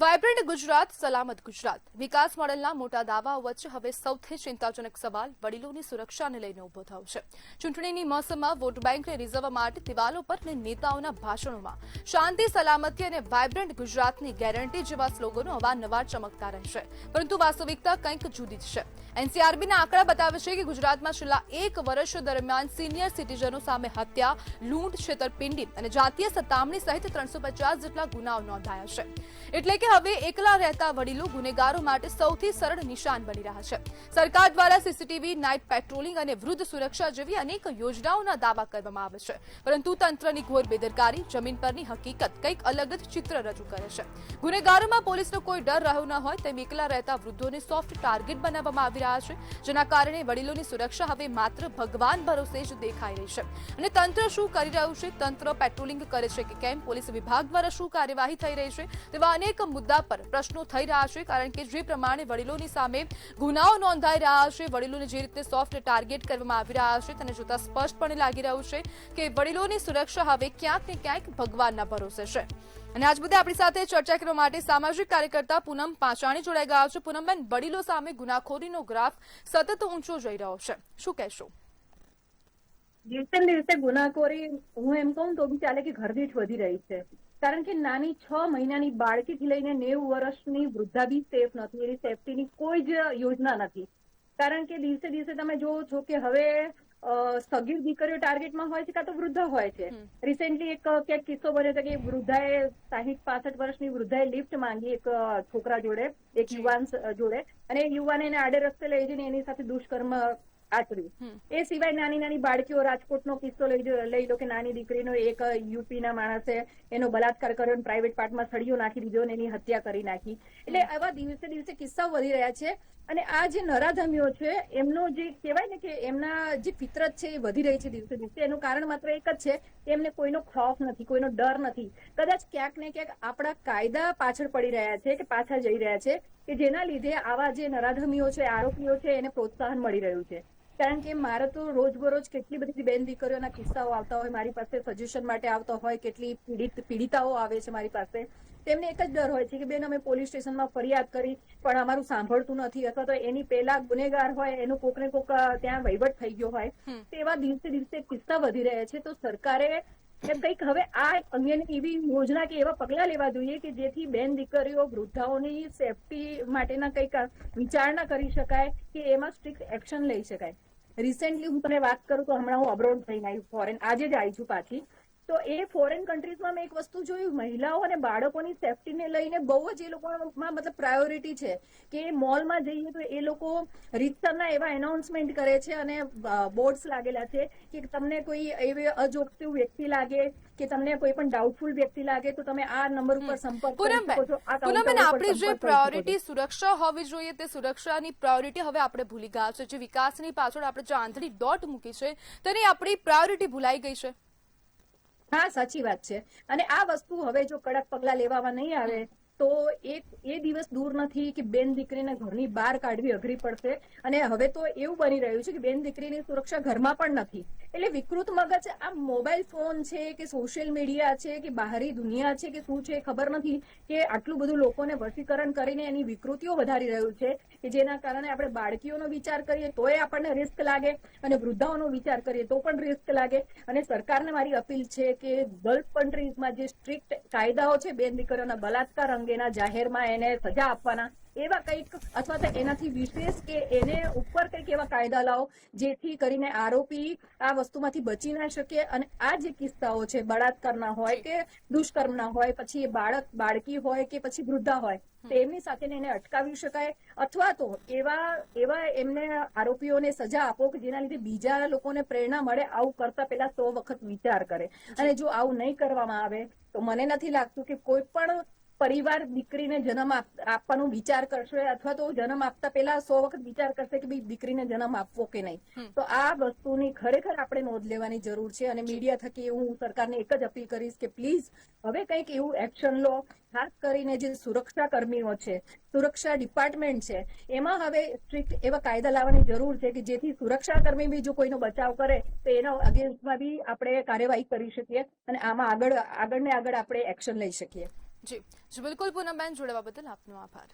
Vibrant Gujarat, સલામત ગુજરાત વિકાસ મોડેલના મોટા દાવાઓ વચ્ચે હવે સૌથી ચિંતાજનક સવાલ વડીલોની સુરક્ષાને લઈને ઉભો થયો છે. ચૂંટણીની મોસમમાં વોટ બેંકને રીઝવવા માટે દિવાલો પર અને નેતાઓના ભાષણોમાં શાંતિ, સલામતી અને વાયબ્રન્ટ ગુજરાતની ગેરંટી જેવા સ્લોગનો અવારનવાર ચમકતા રહેશે, પરંતુ વાસ્તવિકતા કંઈક જુદી જ છે. એનસીઆરબીના આંકડા બતાવે છે કે ગુજરાતમાં છેલ્લા 1 વર્ષ દરમિયાન સિનિયર સિટીઝનો સામે હત્યા, લૂંટ, છેતરપિંડી અને જાતીય સતામણી સહિત 350 જેટલા ગુનાઓ નોંધાયા છે. એટલે કે હવે એકલા રહેતા વડીલો ગુનેગારો માટે સૌથી સરળ નિશાન બની રહ્યા છે. સરકાર દ્વારા સીસીટીવી, નાઇટ પેટ્રોલિંગ અને વૃદ્ધ સુરક્ષા જેવી અનેક યોજનાઓના દાવા કરવામાં આવે છે, પરંતુ તંત્રની ઘોર બેદરકારી, જમીન પરની હકીકત કંઈક અલગ જ ચિત્ર રજૂ કરે છે. ગુનેગારોમાં પોલીસનો કોઈ ડર રહ્યો ન હોય તેમ એકલા રહેતા વૃદ્ધોને સોફ્ટ ટાર્ગેટ બનાવવામાં આવી રહ્યા છે, જેના કારણે વડીલોની સુરક્ષા હવે માત્ર ભગવાન ભરોસે જ દેખાઈ રહી છે. અને તંત્ર શું કરી રહ્યું છે, તંત્ર પેટ્રોલિંગ કરે છે કે કેમ, પોલીસ વિભાગ દ્વારા શું કાર્યવાહી થઈ રહી છે, તેવા અનેક મુદ્દા પર પ્રશ્નો થઈ રહ્યા છે. કારણ કે જે પ્રમાણે વડીલોની સામે ગુનાઓ નોંધાઈ રહ્યા છે, વડીલોને જે રીતે સોફ્ટ ટાર્ગેટ કરવામાં આવી રહ્યા છે, તેને જોતા સ્પષ્ટપણે લાગી રહ્યું છે કે વડીલોની સુરક્ષા હવે ક્યાંક ને ક્યાંક ભગવાનના ભરોસે છે. અને આજ મુદ્દે આપણી સાથે ચર્ચા કરવા માટે સામાજિક કાર્યકર્તા પૂનમ પાંચાણી જોડાઈ ગયા છે. પૂનમબેન, વડીલો સામે ગુનાખોરીનો ગ્રાફ સતત ઊંચો જઈ રહ્યો છે, શું કહેશો? દિવસે ને દિવસે ગુનાખોરી હું એમ કહું તો ચાલે કે ઘરદીઠ વધી રહી છે. કારણ કે નાની 6 મહિનાની બાળકીથી લઈને 90 વર્ષની વૃદ્ધા બી સેફ નથી. એની સેફટીની કોઈ જ યોજના નથી. કારણ કે દિવસે દિવસે તમે જોવો છો કે હવે સગીર દીકરીઓ ટાર્ગેટમાં હોય છે કાં તો વૃદ્ધા હોય છે. રિસેન્ટલી એક ક્યાંક કિસ્સો બન્યો હતો કે વૃદ્ધાએ 60-65 વર્ષની વૃદ્ધાએ લિફ્ટ માંગી એક છોકરા જોડે, એક યુવાન જોડે, અને યુવાને એને આડે રસ્તે લઈ જઈને એની સાથે દુષ્કર્મ આચર્યું. એ સિવાય નાની નાની બાળકીઓ, રાજકોટનો કિસ્સો લઈ લો કે નાની દીકરીનો એક યુપીના માણસે એનો બલાત્કાર કર્યો અને પ્રાઇવેટ પાર્ટમાં સળીઓ નાખી દીધો અને એની હત્યા કરી નાખી. એટલે આવા દિવસે દિવસે કિસ્સાઓ વધી રહ્યા છે. અને આ જે નરાધમીઓ છે એમનો જે કહેવાય ને કે એમના જે ફિતરત છે એ વધી રહી છે દિવસે દિવસે. એનું કારણ માત્ર એક જ છે કે એમને કોઈનો ખૌફ નથી, કોઈનો ડર નથી. કદાચ ક્યાંક ને ક્યાંક આપણા કાયદા પાછળ પડી રહ્યા છે કે પાછા જઈ રહ્યા છે, કે જેના લીધે આવા જે નરાધમીઓ છે, આરોપીઓ છે, એને પ્રોત્સાહન મળી રહ્યું છે. કારણ કે મારે તો રોજબરોજ કેટલી બધી બેન દીકરીઓના કિસ્સાઓ આવતા હોય મારી પાસે, સજેશન માટે આવતા હોય, કેટલી પીડિતાઓ આવે છે મારી પાસે. તેમને એક જ ડર હોય છે કે બેન અમે પોલીસ સ્ટેશનમાં ફરિયાદ કરી પણ અમારું સાંભળતું નથી, અથવા તો એની પહેલા ગુનેગાર હોય એનું કોક ને કોક ત્યાં વહીવટ થઈ ગયો હોય. તેવા દિવસે દિવસે કિસ્સા વધી રહ્યા છે. તો સરકારે કંઈક હવે આ અંગેની એવી યોજના કે એવા પગલા લેવા જોઈએ કે જેથી બેન દીકરીઓ, વૃદ્ધાઓની સેફટી માટેના કંઈક વિચારણા કરી શકાય, કે એમાં સ્ટ્રિક્ટ એક્શન લઈ શકાય. રિસેન્ટલી હું તમને વાત કરું તો હમણાં હું અબ્રોડ થઈને આવી, ફોરેન, આજે જ આવી છું પાછી. તો એ ફોરેન કન્ટ્રીઝમાં મેં એક વસ્તુ જોયું, મહિલાઓ અને બાળકોની સેફટીને લઈને બહુ જ એ લોકોમાં મતલબ પ્રાયોરિટી છે. કે મોલમાં જઈએ તો એ લોકો રીતસરના એવા એનાઉન્સમેન્ટ કરે છે અને બોર્ડ્સ લાગેલા છે કે તમને કોઈ એવી અજોગતું વ્યક્તિ લાગે કે તમને કોઈ પણ ડાઉટફુલ વ્યક્તિ લાગે તો તમે આ નંબર ઉપર સંપર્ક કરી શકો છો. આપણી જે પ્રાયોરિટી સુરક્ષા હોવી જોઈએ તે સુરક્ષાની પ્રાયોરિટી હવે આપણે ભૂલી ગયા છે. જે વિકાસની પાછળ આપણે જે આંધળી દોટ મૂકી છે તેની આપણી પ્રાયોરિટી ભૂલાઈ ગઈ છે. હા, સાચી વાત છે. અને આ વસ્તુ હવે જો કડક પગલા લેવામાં નહીં આવે તો એ દિવસ દૂર નથી કે બેન દીકરીને ઘરની બહાર કાઢવી અઘરી પડશે. અને હવે તો એવું બની રહ્યું છે કે બેન દીકરીની સુરક્ષા ઘરમાં પણ નથી. એટલે વિકૃત મગજ આ મોબાઈલ ફોન છે કે સોશિયલ મીડિયા છે કે બહારી દુનિયા છે કે શું છે ખબર નથી, કે આટલું બધું લોકોને વશીકરણ કરીને એની વિકૃતિઓ વધારી રહ્યું છે, કે જેના કારણે આપણે બાળકીઓનો વિચાર કરીએ તોય આપણને રિસ્ક લાગે અને વૃદ્ધાઓનો વિચાર કરીએ તો પણ રિસ્ક લાગે. અને સરકારને મારી અપીલ છે કે ગલ્ફ કન્ટ્રીઝમાં જે સ્ટ્રિક્ટ કાયદાઓ છે બેન દીકરીઓના બલાત્કાર અંગેના, જાહેરમાં એને સજા આપવાના, એવા કંઈક અથવા તો એનાથી વિશેષ કે એને ઉપર કંઈક એવા કાયદા લાવો જેથી કરીને આરોપી આ વસ્તુમાંથી બચી ના શકે. અને આ જે કિસ્સાઓ છે બળાત્કારના હોય કે દુષ્કર્મના હોય, પછી બાળકી હોય કે પછી વૃદ્ધા હોય, તો એમની સાથે એને અટકાવી શકાય. અથવા તો એવા એમને આરોપીઓને સજા આપો કે જેના લીધે બીજા લોકોને પ્રેરણા મળે, આવું કરતા પહેલા 100 વખત વિચાર કરે. અને જો આવું નહીં કરવામાં આવે તો મને નથી લાગતું કે કોઈ પણ પરિવાર દીકરીને જન્મ આપવાનો વિચાર કરશે, અથવા તો જન્મ આપતા પહેલા 100 વખત વિચાર કરશે કે ભાઈ દીકરીને જન્મ આપવો કે નહીં. તો આ વસ્તુની ખરેખર આપણે નોંધ લેવાની જરૂર છે. અને મીડિયા થકી હું સરકારને એક જ અપીલ કરીશ કે પ્લીઝ હવે કંઈક એવું એક્શન લો. ખાસ કરીને જે સુરક્ષા કર્મીઓ છે, સુરક્ષા ડિપાર્ટમેન્ટ છે, એમાં હવે સ્ટ્રિક્ટ એવા કાયદા લાવવાની જરૂર છે કે જેથી સુરક્ષા કર્મી બી જો કોઈનો બચાવ કરે તો એના અગેન્સ્ટમાં બી આપણે કાર્યવાહી કરી શકીએ અને આમાં આગળ આપણે એક્શન લઈ શકીએ. જી બિલકુલ પૂનમબેન, જોડાવા બદલ આપનો આભાર.